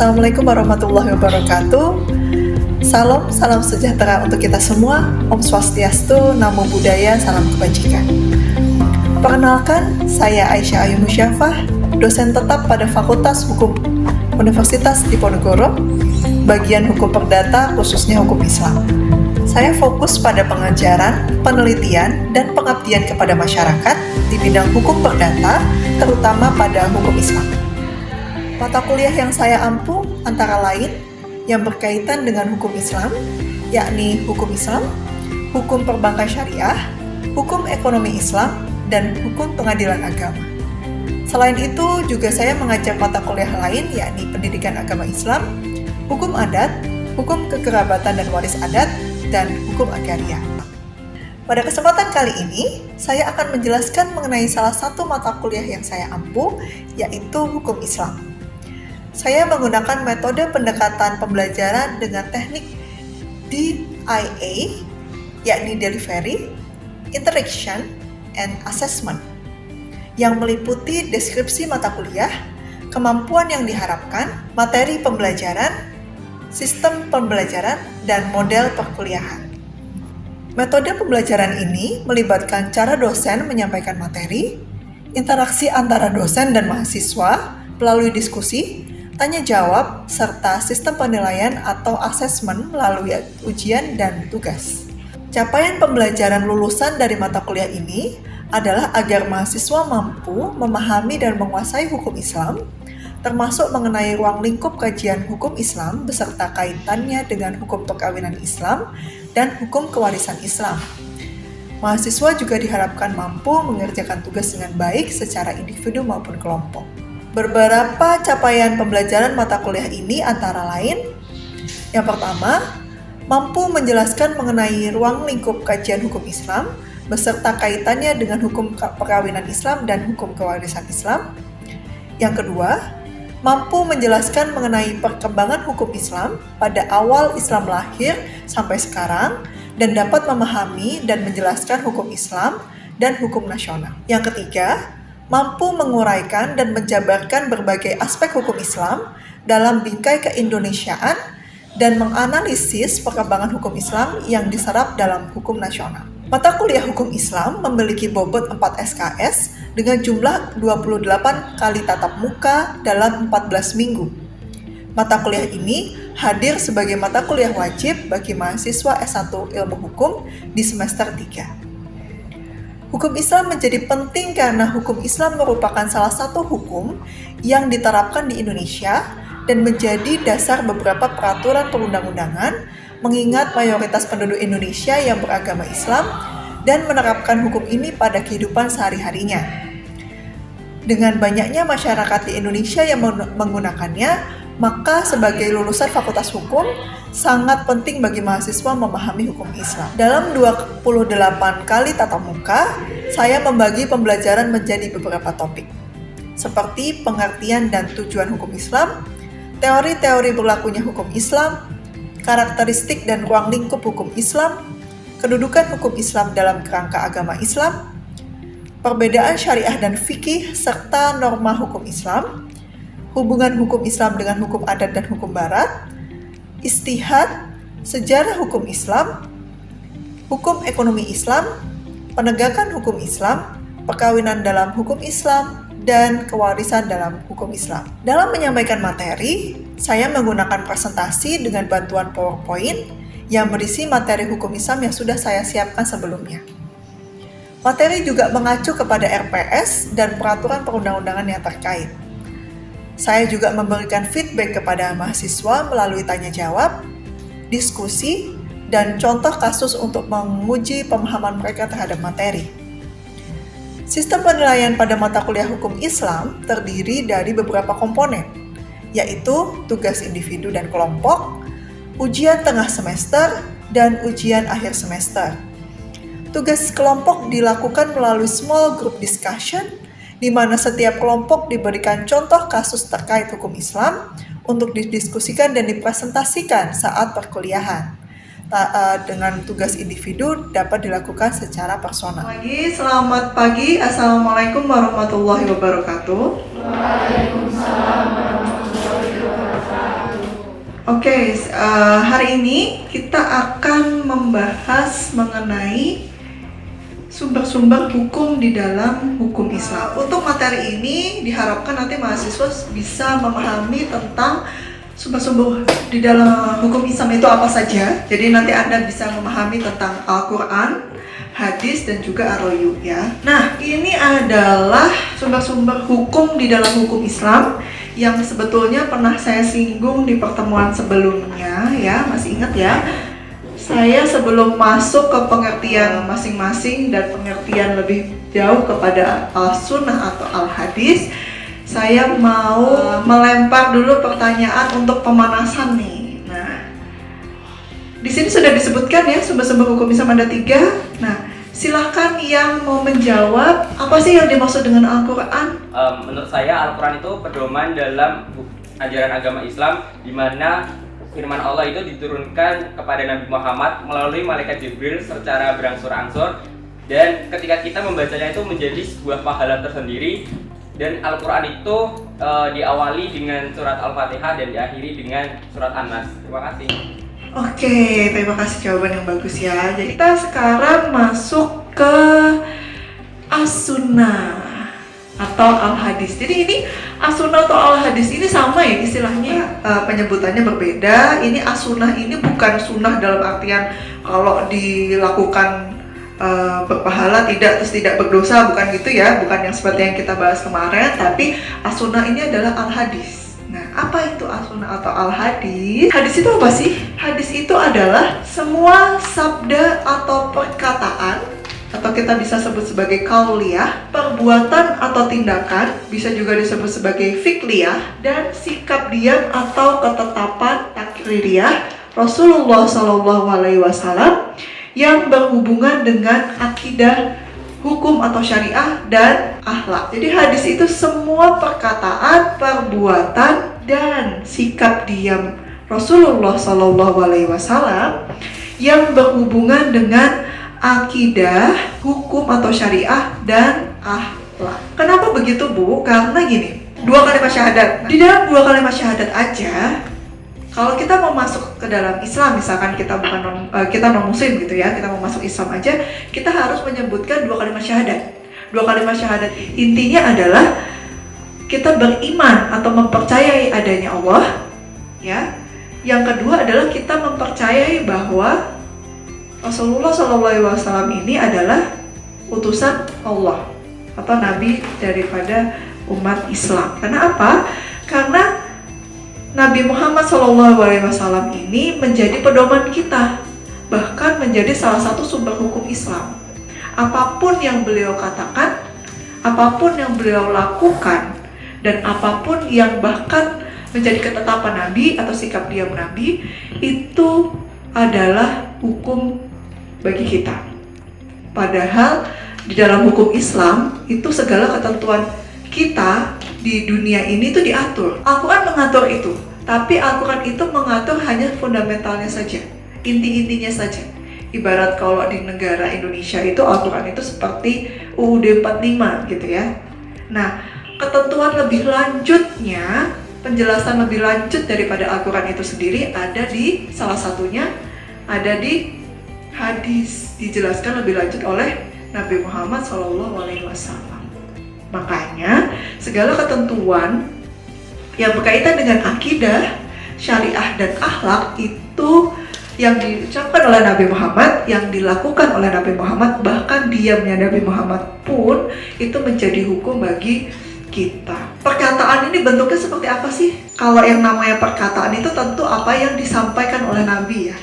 Assalamualaikum warahmatullahi wabarakatuh. Salam sejahtera untuk kita semua. Om Swastiastu, Namo Buddhaya, salam kebajikan. Perkenalkan, saya Aisyah Ayu Musyafah, dosen tetap pada Fakultas Hukum Universitas Diponegoro, bagian Hukum Perdata, khususnya Hukum Islam. Saya fokus pada pengajaran, penelitian, dan pengabdian kepada masyarakat di bidang hukum perdata, terutama pada hukum Islam. Mata kuliah yang saya ampu antara lain yang berkaitan dengan hukum Islam, yakni hukum Islam, hukum perbankan syariah, hukum ekonomi Islam, dan hukum pengadilan agama. Selain itu, juga saya mengajar mata kuliah lain, yakni pendidikan agama Islam, hukum adat, hukum kekerabatan dan waris adat, dan hukum agraria. Pada kesempatan kali ini, saya akan menjelaskan mengenai salah satu mata kuliah yang saya ampu, yaitu hukum Islam. Saya menggunakan metode pendekatan pembelajaran dengan teknik DIA, yakni Delivery, Interaction, and Assessment, yang meliputi deskripsi mata kuliah, kemampuan yang diharapkan, materi pembelajaran, sistem pembelajaran, dan model perkuliahan. Metode pembelajaran ini melibatkan cara dosen menyampaikan materi, interaksi antara dosen dan mahasiswa melalui diskusi, tanya jawab, serta sistem penilaian atau asesmen melalui ujian dan tugas. Capaian pembelajaran lulusan dari mata kuliah ini adalah agar mahasiswa mampu memahami dan menguasai hukum Islam, termasuk mengenai ruang lingkup kajian hukum Islam beserta kaitannya dengan hukum perkawinan Islam dan hukum kewarisan Islam. Mahasiswa juga diharapkan mampu mengerjakan tugas dengan baik secara individu maupun kelompok. Beberapa capaian pembelajaran mata kuliah ini antara lain: yang pertama, mampu menjelaskan mengenai ruang lingkup kajian hukum Islam beserta kaitannya dengan hukum perkawinan Islam dan hukum kewarisan Islam. Yang kedua, mampu menjelaskan mengenai perkembangan hukum Islam pada awal Islam lahir sampai sekarang dan dapat memahami dan menjelaskan hukum Islam dan hukum nasional. Yang ketiga, mampu menguraikan dan menjabarkan berbagai aspek hukum Islam dalam bingkai keindonesiaan dan menganalisis perkembangan hukum Islam yang diserap dalam hukum nasional. Mata kuliah hukum Islam memiliki bobot 4 SKS dengan jumlah 28 kali tatap muka dalam 14 minggu. Mata kuliah ini hadir sebagai mata kuliah wajib bagi mahasiswa S1 Ilmu Hukum di semester 3. Hukum Islam menjadi penting karena hukum Islam merupakan salah satu hukum yang diterapkan di Indonesia dan menjadi dasar beberapa peraturan perundang-undangan, mengingat mayoritas penduduk Indonesia yang beragama Islam dan menerapkan hukum ini pada kehidupan sehari-harinya. Dengan banyaknya masyarakat di Indonesia yang menggunakannya, maka sebagai lulusan Fakultas Hukum, sangat penting bagi mahasiswa memahami hukum Islam. Dalam 28 kali tatap muka, saya membagi pembelajaran menjadi beberapa topik, seperti pengertian dan tujuan hukum Islam, teori-teori berlakunya hukum Islam, karakteristik dan ruang lingkup hukum Islam, kedudukan hukum Islam dalam kerangka agama Islam, perbedaan syariah dan fikih, serta norma hukum Islam, hubungan hukum Islam dengan hukum adat dan hukum barat, istihad, sejarah hukum Islam, hukum ekonomi Islam, penegakan hukum Islam, perkawinan dalam hukum Islam, dan kewarisan dalam hukum Islam. Dalam menyampaikan materi, saya menggunakan presentasi dengan bantuan PowerPoint yang berisi materi hukum Islam yang sudah saya siapkan sebelumnya. Materi juga mengacu kepada RPS dan peraturan perundang-undangan yang terkait. Saya juga memberikan feedback kepada mahasiswa melalui tanya jawab, diskusi, dan contoh kasus untuk menguji pemahaman mereka terhadap materi. Sistem penilaian pada mata kuliah hukum Islam terdiri dari beberapa komponen, yaitu tugas individu dan kelompok, ujian tengah semester, dan ujian akhir semester. Tugas kelompok dilakukan melalui small group discussion, di mana setiap kelompok diberikan contoh kasus terkait hukum Islam untuk didiskusikan dan dipresentasikan saat perkuliahan. Dengan tugas individu dapat dilakukan secara personal. Selamat pagi, Assalamualaikum warahmatullahi wabarakatuh. Waalaikumsalam warahmatullahi wabarakatuh. Hari ini kita akan membahas mengenai sumber-sumber hukum di dalam hukum Islam. Untuk materi ini diharapkan nanti mahasiswa bisa memahami tentang sumber-sumber di dalam hukum Islam itu apa saja. Jadi nanti Anda bisa memahami tentang Al-Quran, hadis, dan juga Ar-Royu ya. Nah, ini adalah sumber-sumber hukum di dalam hukum Islam yang sebetulnya pernah saya singgung di pertemuan sebelumnya ya, masih ingat ya? Saya sebelum masuk ke pengertian masing-masing dan pengertian lebih jauh kepada al-sunnah atau al-hadis, saya mau melempar dulu pertanyaan untuk pemanasan nih. Nah, di sini sudah disebutkan ya sumber-sumber hukum Islam ada 3. Nah, silahkan yang mau menjawab apa sih yang dimaksud dengan Al-Quran? Menurut saya Al-Quran itu pedoman dalam ajaran agama Islam, di mana firman Allah itu diturunkan kepada Nabi Muhammad melalui malaikat Jibril secara berangsur-angsur, dan ketika kita membacanya itu menjadi sebuah pahala tersendiri. Dan Al-Quran itu diawali dengan surat Al-Fatihah dan diakhiri dengan surat An-Nas. Terima kasih. Oke, terima kasih jawaban yang bagus ya. Jadi kita sekarang masuk ke As-Sunnah atau Al-Hadis. Jadi ini As-Sunnah atau Al-Hadis ini sama ya istilahnya, penyebutannya berbeda. Ini As-Sunnah ini bukan sunnah dalam artian kalau dilakukan berpahala terus tidak berdosa, bukan gitu ya, bukan yang seperti yang kita bahas kemarin. Tapi As-Sunnah ini adalah Al-Hadis. Nah, apa itu As-Sunnah atau Al-Hadis? Hadis itu apa sih? Hadis itu adalah semua sabda atau perkataan, atau kita bisa sebut sebagai qauliyah, perbuatan atau tindakan, bisa juga disebut sebagai fiqliyah, dan sikap diam atau ketetapan takririyah Rasulullah SAW yang berhubungan dengan akidah, hukum atau syariah, dan akhlak. Jadi hadis itu semua perkataan, perbuatan, dan sikap diam Rasulullah SAW yang berhubungan dengan akidah, hukum atau syariah, dan akhlak. Kenapa begitu, Bu? Karena gini, 2 kalimat syahadat. Di dalam 2 kalimat syahadat aja, kalau kita mau masuk ke dalam Islam, misalkan kita non muslim gitu ya, kita mau masuk Islam aja, kita harus menyebutkan 2 kalimat syahadat. 2 kalimat syahadat intinya adalah kita beriman atau mempercayai adanya Allah ya. Yang kedua adalah kita mempercayai bahwa Rasulullah SAW ini adalah utusan Allah atau nabi daripada umat Islam. Karena apa? Karena Nabi Muhammad SAW ini menjadi pedoman kita, bahkan menjadi salah satu sumber hukum Islam. Apapun yang beliau katakan, apapun yang beliau lakukan, dan apapun yang bahkan menjadi ketetapan Nabi atau sikap diam Nabi, itu adalah hukum bagi kita. Padahal di dalam hukum Islam itu segala ketentuan kita di dunia ini tuh diatur. Al-Quran mengatur itu, tapi Al-Quran itu mengatur hanya fundamentalnya saja, inti-intinya saja. Ibarat kalau di negara Indonesia itu Al-Quran itu seperti UUD 45 gitu ya. Nah, ketentuan lebih lanjutnya, penjelasan lebih lanjut daripada Al-Quran itu sendiri ada di salah satunya, ada di hadis, dijelaskan lebih lanjut oleh Nabi Muhammad SAW. Makanya segala ketentuan yang berkaitan dengan akidah, syariah, dan akhlak itu yang diucapkan oleh Nabi Muhammad, yang dilakukan oleh Nabi Muhammad, bahkan diamnya Nabi Muhammad pun itu menjadi hukum bagi kita. Perkataan ini bentuknya seperti apa sih? Kalau yang namanya perkataan itu tentu apa yang disampaikan oleh Nabi ya.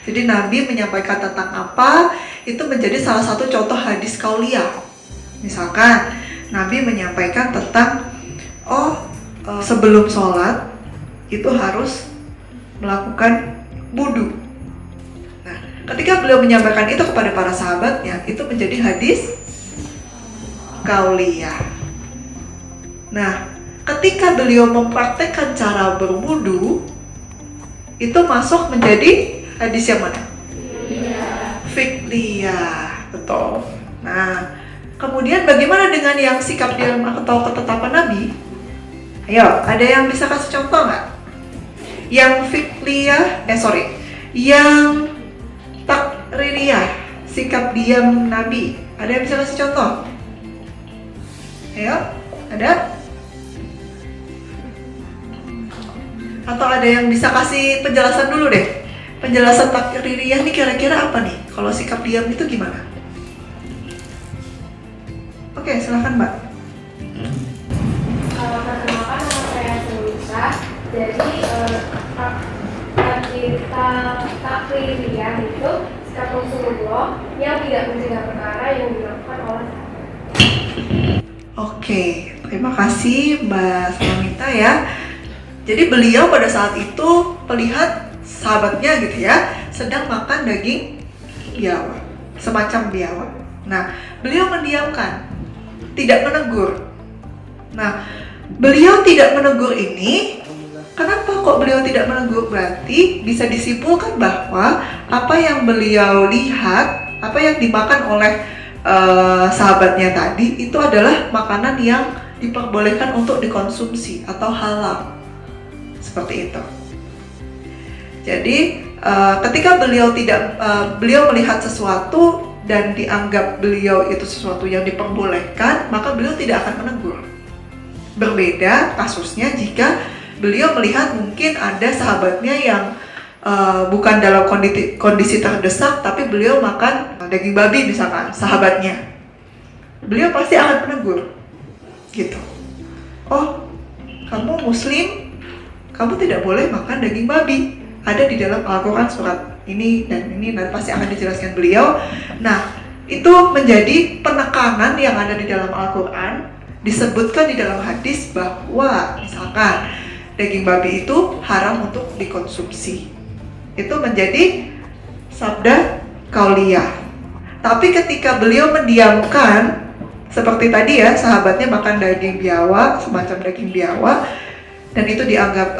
Jadi Nabi menyampaikan tentang apa, itu menjadi salah satu contoh hadis qauliyah. Misalkan Nabi menyampaikan tentang sebelum sholat itu harus melakukan wudu. Nah, ketika beliau menyampaikan itu kepada para sahabatnya, itu menjadi hadis qauliyah. Nah, ketika beliau mempraktekkan cara berwudu, itu masuk menjadi hadis yang mana? Fiqliyah, betul. Nah, kemudian bagaimana dengan yang sikap diam atau ketetapan Nabi? Ayo, ada yang bisa kasih contoh nggak? Yang fi'liyah, yang takririyah, sikap diam Nabi. Ada yang bisa kasih contoh? Ayo, ada? Atau ada yang bisa kasih penjelasan dulu deh? Penjelasan takririyah ini kira-kira apa nih? Kalau sikap diam itu gimana? Oke, silahkan Mbak. Perkenalkan, nama saya Sulisa. Jadi takliriyah itu sikap Rasulullah yang tidak mencegah perkara yang dilakukan oleh Oke, terima kasih Mbak Salamita ya. Jadi beliau pada saat itu melihat sahabatnya gitu ya, sedang makan daging biawak, semacam biawak. Nah, beliau mendiamkan, tidak menegur. Nah, beliau tidak menegur ini, kenapa kok beliau tidak menegur? Berarti bisa disimpulkan bahwa apa yang beliau lihat, apa yang dimakan oleh sahabatnya tadi itu adalah makanan yang diperbolehkan untuk dikonsumsi atau halal. Seperti itu. Jadi ketika beliau melihat sesuatu dan dianggap beliau itu sesuatu yang diperbolehkan, maka beliau tidak akan menegur. Berbeda kasusnya jika beliau melihat mungkin ada sahabatnya yang bukan dalam kondisi terdesak, tapi beliau makan daging babi misalkan, sahabatnya. Beliau pasti akan menegur. Gitu. Oh, kamu muslim, kamu tidak boleh makan daging babi. Ada di dalam Al-Quran surat ini dan ini, nanti pasti akan dijelaskan beliau. Nah, itu menjadi penekanan yang ada di dalam Al-Quran. Disebutkan di dalam hadis bahwa misalkan daging babi itu haram untuk dikonsumsi. Itu menjadi sabda qauliyah. Tapi ketika beliau mendiamkan, seperti tadi ya, sahabatnya makan daging biawak, semacam daging biawak, dan itu dianggap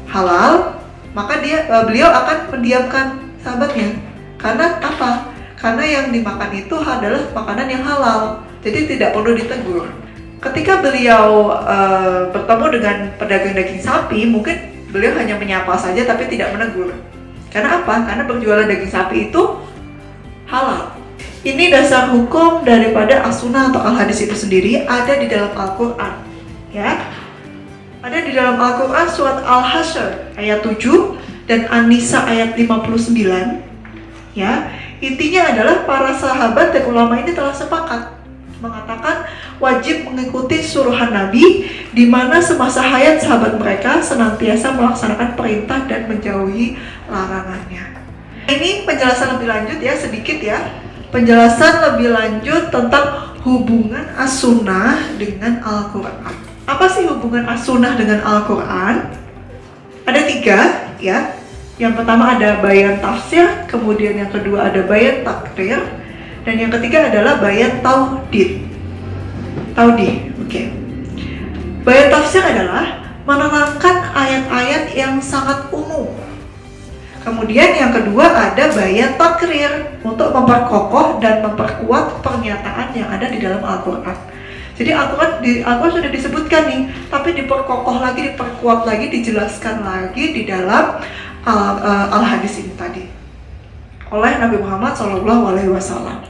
halal, maka beliau akan mendiamkan sahabatnya. Karena apa? Karena yang dimakan itu adalah makanan yang halal, jadi tidak perlu ditegur. Ketika beliau bertemu dengan pedagang daging sapi, mungkin beliau hanya menyapa saja tapi tidak menegur. Karena apa? Karena berjualan daging sapi itu halal. Ini dasar hukum daripada as-sunnah atau al-hadis itu sendiri ada di dalam Al-Quran, ya. Ada di dalam Al-Quran surat Al-Hasyr ayat 7 dan An-Nisa ayat 59, ya. Intinya adalah para sahabat dan ulama ini telah sepakat mengatakan wajib mengikuti suruhan Nabi, di mana semasa hayat sahabat mereka senantiasa melaksanakan perintah dan menjauhi larangannya. Ini penjelasan lebih lanjut ya, sedikit ya. Penjelasan lebih lanjut tentang hubungan as-sunnah dengan Al-Quran. Apa sih hubungan as-sunnah dengan Al-Quran? Ada 3 ya. Yang pertama ada bayan tafsir, kemudian yang kedua ada bayan takrir, dan yang ketiga adalah bayan taudid. Oke. Bayan tafsir adalah menerangkan ayat-ayat yang sangat umum. Kemudian yang kedua ada bayan takrir, untuk memperkokoh dan memperkuat pernyataan yang ada di dalam Al-Quran. Jadi Al-Quran sudah disebutkan nih, tapi diperkokoh lagi, diperkuat lagi, dijelaskan lagi di dalam Al-Hadis ini tadi oleh Nabi Muhammad SAW.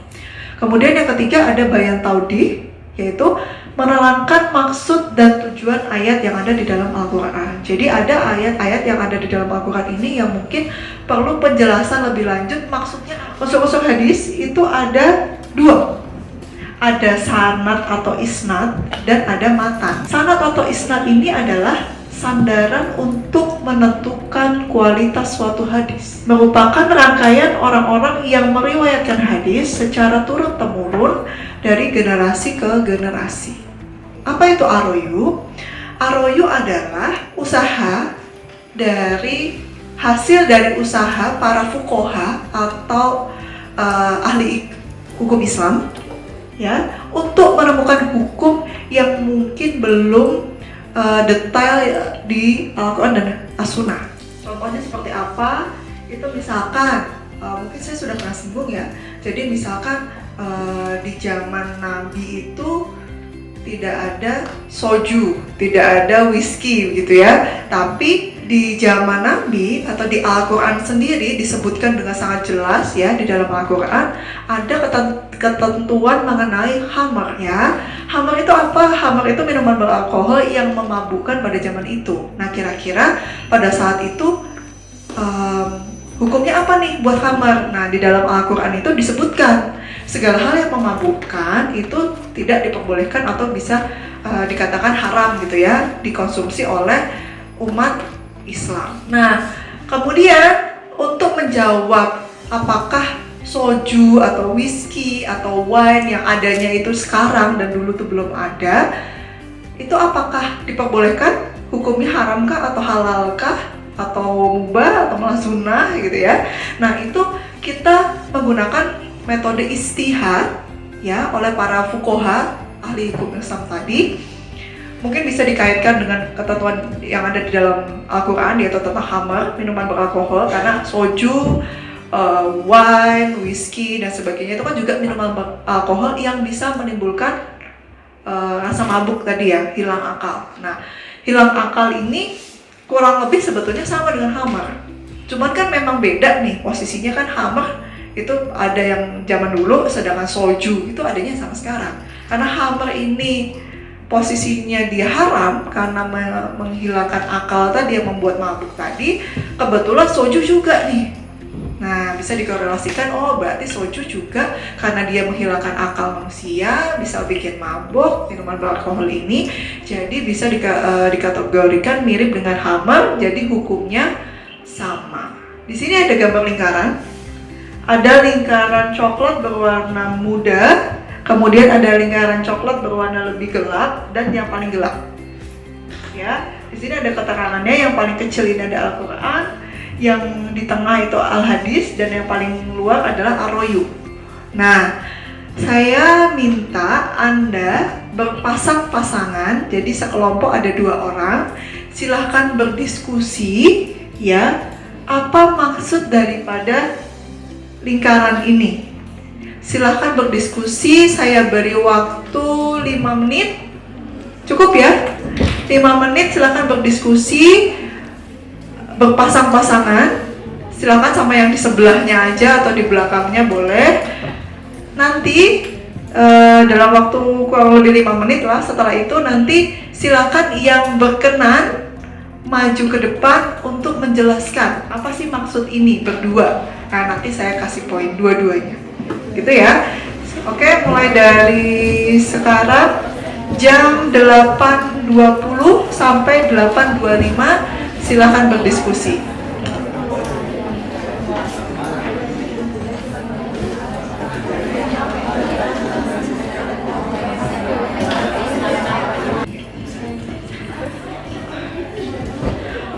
Kemudian yang ketiga ada bayan taudih, yaitu menerangkan maksud dan tujuan ayat yang ada di dalam Al-Quran. Jadi ada ayat-ayat yang ada di dalam Al-Quran ini yang mungkin perlu penjelasan lebih lanjut. Maksudnya unsur-unsur hadis itu ada 2. Ada sanad atau isnad dan ada matan. Sanad atau isnad ini adalah sandaran untuk menentukan kualitas suatu hadis. Merupakan rangkaian orang-orang yang meriwayatkan hadis secara turun-temurun dari generasi ke generasi. Apa itu aroyu? Aroyu adalah usaha dari hasil dari usaha para fuqaha atau ahli hukum Islam, ya, untuk menemukan hukum yang mungkin belum detail di Al-Quran dan As-Sunnah. Contohnya seperti apa? Itu misalkan, mungkin saya sudah pernah singgung ya. Jadi misalkan di zaman Nabi itu tidak ada soju, tidak ada whisky gitu ya. Tapi di zaman Nabi atau di Al-Quran sendiri disebutkan dengan sangat jelas ya, di dalam Al-Quran ada ketentuan mengenai khamar ya. Khamar itu apa? Khamar itu minuman beralkohol yang memabukkan pada zaman itu. Nah, kira-kira pada saat itu hukumnya apa nih buat khamar? Nah, di dalam Al-Quran itu disebutkan segala hal yang memabukkan itu tidak diperbolehkan atau bisa dikatakan haram gitu ya, dikonsumsi oleh umat Islam. Nah, kemudian untuk menjawab apakah soju atau whisky atau wine yang adanya itu sekarang dan dulu tuh belum ada, itu apakah diperbolehkan? Hukumnya haramkah atau halalkah? Atau mubah atau malah sunnah gitu ya. Nah, itu kita menggunakan metode istihad ya oleh para fuqaha, ahli hukum Islam tadi. Mungkin bisa dikaitkan dengan ketentuan yang ada di dalam Al-Quran, yaitu tentang khamar, minuman beralkohol, karena soju, wine, whisky, dan sebagainya itu kan juga minuman beralkohol yang bisa menimbulkan rasa mabuk tadi ya, hilang akal. Nah, hilang akal ini kurang lebih sebetulnya sama dengan khamar. Cuman kan memang beda nih posisinya, kan khamar itu ada yang zaman dulu, sedangkan soju itu adanya sama sekarang. Karena khamar ini posisinya dia haram karena menghilangkan akal tadi, yang membuat mabuk tadi, kebetulan soju juga nih. Nah, bisa dikorelasikan, oh berarti soju juga karena dia menghilangkan akal manusia, bisa bikin mabuk minuman beralkohol ini, jadi bisa dikategorikan mirip dengan khamar, jadi hukumnya sama. Di sini ada gambar lingkaran, ada lingkaran coklat berwarna muda, kemudian ada lingkaran coklat berwarna lebih gelap, dan yang paling gelap. Ya, di sini ada keterangannya, yang paling kecil ini ada Al-Quran, yang di tengah itu Al-Hadis, dan yang paling luar adalah Ar-Royu. Nah, saya minta Anda berpasang-pasangan, jadi sekelompok ada 2 orang, silahkan berdiskusi ya, apa maksud daripada lingkaran ini. Silahkan berdiskusi, saya beri waktu 5 menit. Cukup ya? 5 menit silahkan berdiskusi, berpasang-pasangan. Silahkan sama yang di sebelahnya aja atau di belakangnya boleh. Nanti dalam waktu kurang lebih 5 menit lah, setelah itu nanti silahkan yang berkenan maju ke depan untuk menjelaskan apa sih maksud ini berdua. Nah, nanti saya kasih poin dua-duanya. Gitu ya. Oke, mulai dari sekarang jam 8.20 sampai 8.25 silakan berdiskusi.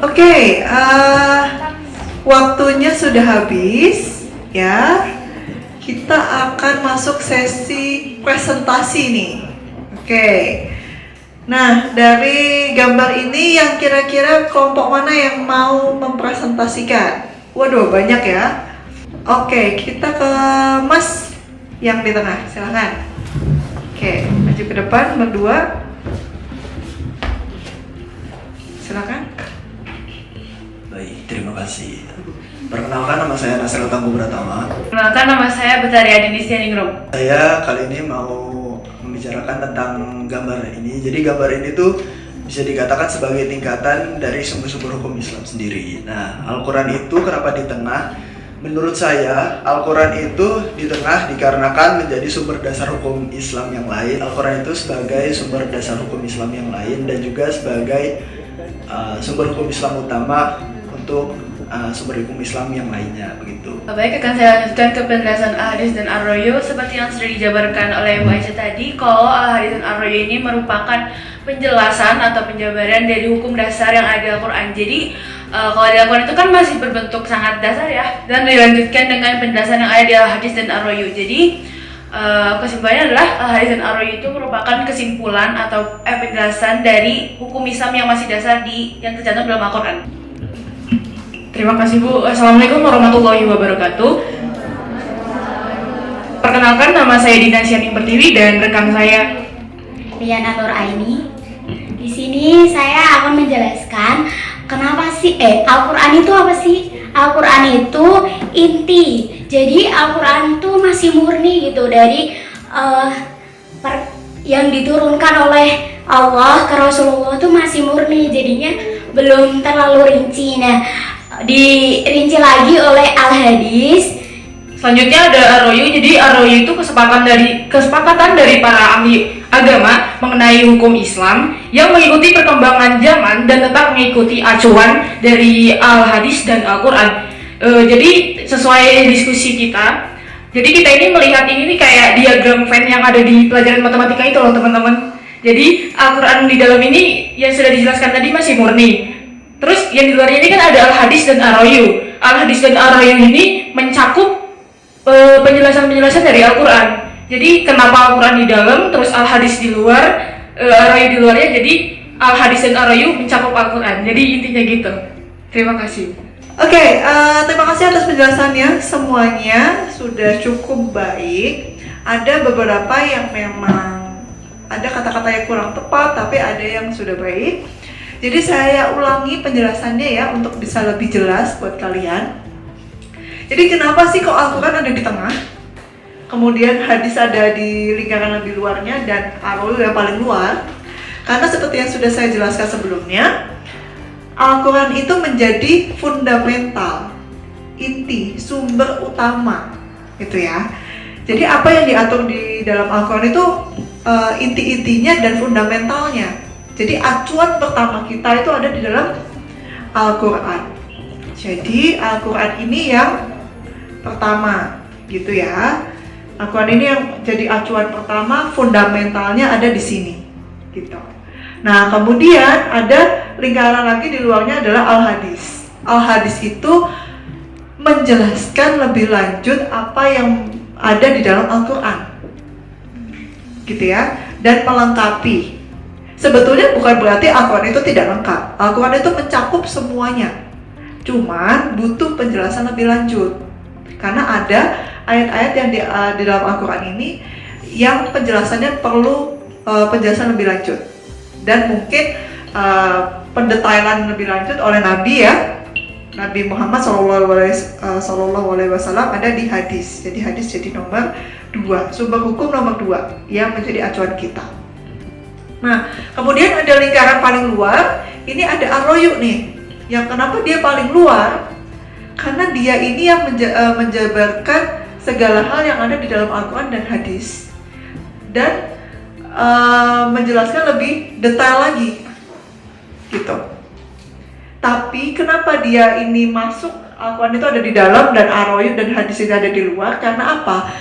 Oke, waktunya sudah habis ya. Kita akan masuk sesi presentasi nih. Oke. Nah, dari gambar ini yang kira-kira kelompok mana yang mau mempresentasikan? Waduh, banyak ya. Oke, kita ke Mas yang di tengah, silakan. Oke, maju ke depan berdua. Silakan. Baik, terima kasih. Perkenalkan, nama saya Nasir Tangguh Pratama. Perkenalkan, nama saya Betari Adinisia Ningrum. Saya kali ini mau membicarakan tentang gambar ini. Jadi gambar ini tuh bisa dikatakan sebagai tingkatan dari sumber-sumber hukum Islam sendiri. Nah, Al-Quran itu kenapa di tengah? Menurut saya, Al-Quran itu di tengah dikarenakan menjadi sumber dasar hukum Islam yang lain. Al-Quran itu sebagai sumber dasar hukum Islam yang lain dan juga sebagai sumber hukum Islam utama untuk sumber hukum Islam yang lainnya, begitu. Baik, akan saya lanjutkan ke penjelasan Al-Hadis dan Ar-Royu. Seperti yang sudah dijabarkan oleh Bu Aisyah tadi, kalau Al-Hadis dan Ar-Royu ini merupakan penjelasan atau penjabaran dari hukum dasar yang ada di Al-Quran. Jadi kalau di Al-Quran itu kan masih berbentuk sangat dasar ya, dan dilanjutkan dengan penjelasan yang ada di Al-Hadis dan Ar-Royu. Jadi kesimpulannya adalah Al-Hadis dan Ar-Royu itu merupakan kesimpulan atau penjelasan dari hukum Islam yang masih dasar yang tercantum dalam Al-Quran. Terima kasih Bu. Assalamualaikum warahmatullahi wabarakatuh. Perkenalkan, nama saya Dina Syaning Pertiwi dan rekan saya Riana Nur Aini. Di sini saya akan menjelaskan kenapa sih Al-Quran itu apa sih? Al-Quran itu inti. Jadi Al-Quran itu masih murni gitu dari yang diturunkan oleh Allah ke Rasulullah itu masih murni, jadinya belum terlalu rinci. Nah, dirinci lagi oleh Al-Hadis. Selanjutnya ada Ar-Royu. Jadi Ar-Royu itu kesepakatan dari para ahli agama mengenai hukum Islam yang mengikuti perkembangan zaman dan tetap mengikuti acuan dari Al-Hadis dan Al-Quran. Jadi sesuai diskusi kita, jadi kita ini melihat ini nih kayak diagram Venn yang ada di pelajaran matematika itu loh teman-teman. Jadi Al-Quran di dalam ini yang sudah dijelaskan tadi masih murni. Terus yang di luarnya ini kan ada Al-Hadis dan Ar-Royu. Al-Hadis dan Ar-Royu ini mencakup penjelasan-penjelasan dari Al-Quran. Jadi kenapa Al-Quran di dalam, terus Al-Hadis di luar, Ar-Royu di luarnya, jadi Al-Hadis dan Ar-Royu mencakup Al-Quran. Jadi intinya gitu. Terima kasih. Oke, terima kasih atas penjelasannya. Semuanya sudah cukup baik. Ada beberapa yang memang ada kata-kata yang kurang tepat, tapi ada yang sudah baik. Jadi saya ulangi penjelasannya ya untuk bisa lebih jelas buat kalian. Jadi kenapa sih kok Al-Quran ada di tengah? Kemudian hadis ada di lingkaran lebih luarnya dan Ar-Royu yang paling luar. Karena seperti yang sudah saya jelaskan sebelumnya, Al-Quran itu menjadi fundamental, inti, sumber utama, gitu ya. Jadi apa yang diatur di dalam Al-Quran itu inti-intinya dan fundamentalnya. Jadi acuan pertama kita itu ada di dalam Al-Quran. Jadi Al-Quran ini yang pertama, gitu ya. Al-Quran ini yang jadi acuan pertama, fundamentalnya ada di sini, gitu. Nah, kemudian ada lingkaran lagi di luarnya adalah Al-Hadis. Al-Hadis itu menjelaskan lebih lanjut apa yang ada di dalam Al-Quran, gitu ya, dan melengkapi. Sebetulnya bukan berarti Al-Quran itu tidak lengkap. Al-Quran itu mencakup semuanya, cuman butuh penjelasan lebih lanjut. Karena ada ayat-ayat yang di dalam Al-Quran ini yang penjelasannya perlu penjelasan lebih lanjut. Dan mungkin pendetailan lebih lanjut oleh Nabi ya, Nabi Muhammad SAW ada di hadis. Jadi hadis jadi nomor 2, sumber hukum nomor 2 yang menjadi acuan kita. Nah, kemudian ada lingkaran paling luar. Ini ada Ar-Royu nih. Yang kenapa dia paling luar? Karena dia ini yang menjabarkan segala hal yang ada di dalam Al-Quran dan hadis. Dan menjelaskan lebih detail lagi, gitu. Tapi kenapa dia ini masuk, Al-Quran itu ada di dalam dan Ar-Royu dan hadis itu ada di luar? Karena apa?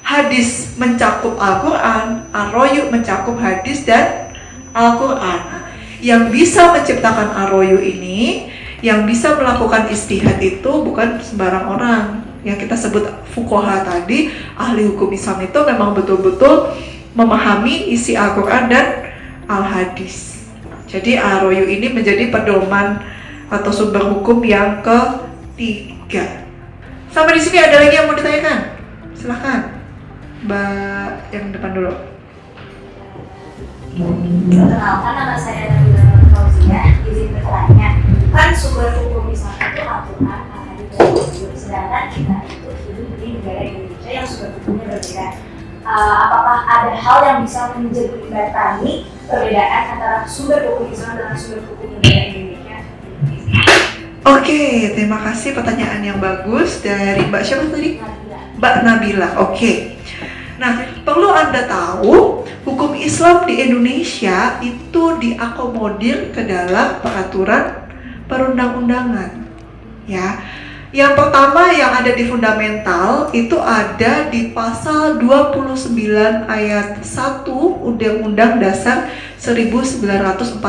Hadis mencakup Al-Quran, Ar-Royu mencakup hadis dan Al-Quran. Yang bisa menciptakan Ar-Royu ini, yang bisa melakukan ijtihad itu bukan sembarang orang. Yang kita sebut fuqaha tadi, ahli hukum Islam itu memang betul-betul memahami isi Al-Quran dan Al-Hadis. Jadi Ar-Royu ini menjadi pedoman atau sumber hukum yang ketiga. Sampai di sini ada lagi yang mau ditanyakan? Silahkan, Mbak yang depan dulu. Perkenalkan, nama saya Nabila Fauzia, izin bertanya. Kan sumber hukum Islam itu Al-Quran, Al-Hadis, dan Al-Qur'an. Sedangkan kita itu hidup di negara Indonesia yang sumber hukumnya berbeda. Apakah ada hal yang bisa menjembatani perbedaan antara sumber hukum Islam dan sumber hukum negara Indonesia? Oke, terima kasih pertanyaan yang bagus dari Mbak siapa tadi? Mbak Nabila. Oke. Nah, perlu Anda tahu, hukum Islam di Indonesia itu diakomodir ke dalam peraturan perundang-undangan. Ya. Yang pertama yang ada di fundamental itu ada di pasal 29 ayat 1 Undang-Undang Dasar 1945.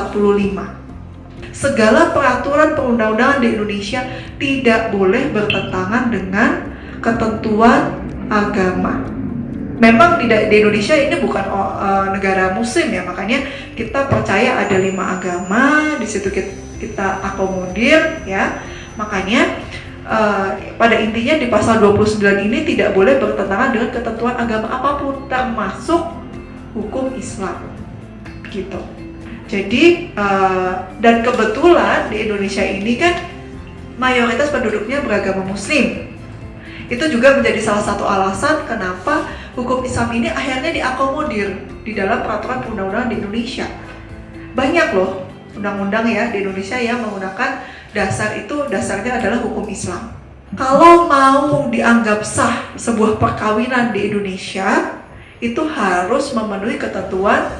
Segala peraturan perundang-undangan di Indonesia tidak boleh bertentangan dengan ketentuan agama. Memang di Indonesia ini bukan negara muslim ya, makanya kita percaya ada 5 agama, di situ kita akomodir ya. Makanya pada intinya di pasal 29 ini tidak boleh bertentangan dengan ketentuan agama apapun, termasuk hukum Islam, gitu. Jadi dan kebetulan di Indonesia ini kan mayoritas penduduknya beragama Muslim. Itu juga menjadi salah satu alasan kenapa hukum Islam ini akhirnya diakomodir di dalam peraturan perundang-undangan di Indonesia. Banyak loh undang-undang ya di Indonesia yang menggunakan dasarnya adalah hukum Islam. Kalau mau dianggap sah sebuah perkawinan di Indonesia, itu harus memenuhi ketentuan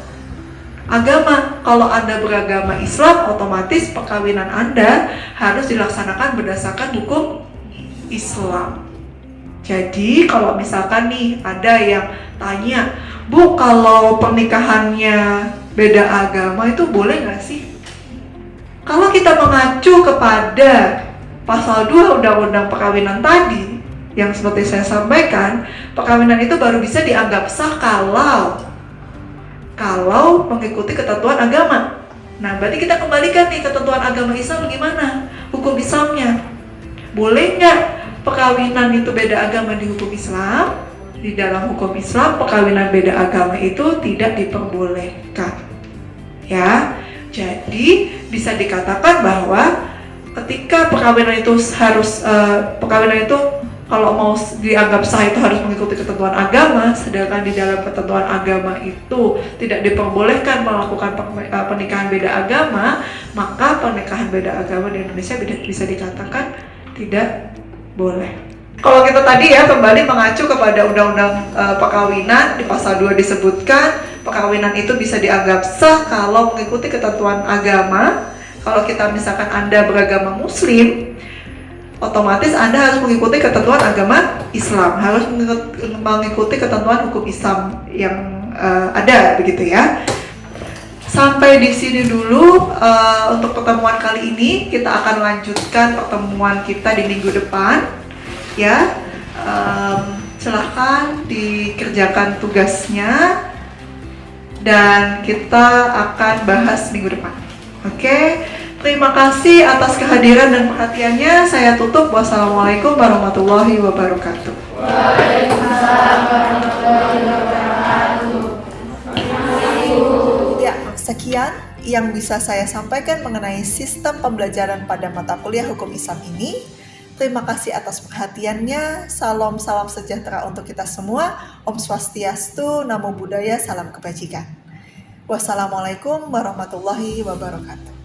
agama. Kalau Anda beragama Islam, otomatis perkawinan Anda harus dilaksanakan berdasarkan hukum Islam. Jadi kalau misalkan nih ada yang tanya, Bu, kalau pernikahannya beda agama itu boleh nggak sih? Kalau kita mengacu kepada pasal 2 Undang-Undang Perkawinan tadi, yang seperti saya sampaikan, perkawinan itu baru bisa dianggap sah kalau mengikuti ketentuan agama. Nah, berarti kita kembalikan nih ketentuan agama Islam gimana? Hukum Islamnya. Boleh nggak perkawinan itu beda agama di hukum Islam? Di dalam hukum Islam, perkawinan beda agama itu tidak diperbolehkan. Ya, jadi bisa dikatakan bahwa ketika perkawinan itu kalau mau dianggap sah itu harus mengikuti ketentuan agama, sedangkan di dalam ketentuan agama itu tidak diperbolehkan melakukan pernikahan beda agama, maka pernikahan beda agama di Indonesia bisa dikatakan tidak boleh. Kalau kita tadi ya kembali mengacu kepada Undang-Undang Perkawinan, di pasal 2 disebutkan perkawinan itu bisa dianggap sah kalau mengikuti ketentuan agama. Kalau kita misalkan Anda beragama Muslim, otomatis Anda harus mengikuti ketentuan agama Islam, harus mengikuti ketentuan hukum Islam yang ada, begitu ya. Sampai di sini dulu untuk pertemuan kali ini. Kita akan lanjutkan pertemuan kita di minggu depan, ya. Silahkan dikerjakan tugasnya dan kita akan bahas minggu depan. Oke. Terima kasih atas kehadiran dan perhatiannya. Saya tutup. Wassalamualaikum warahmatullahi wabarakatuh. Waalaikumsalam warahmatullahi wabarakatuh. Ya, sekian yang bisa saya sampaikan mengenai sistem pembelajaran pada mata kuliah hukum Islam ini. Terima kasih atas perhatiannya. Salam sejahtera untuk kita semua. Om Swastiastu, Namo Buddhaya, salam kebajikan. Wassalamualaikum warahmatullahi wabarakatuh.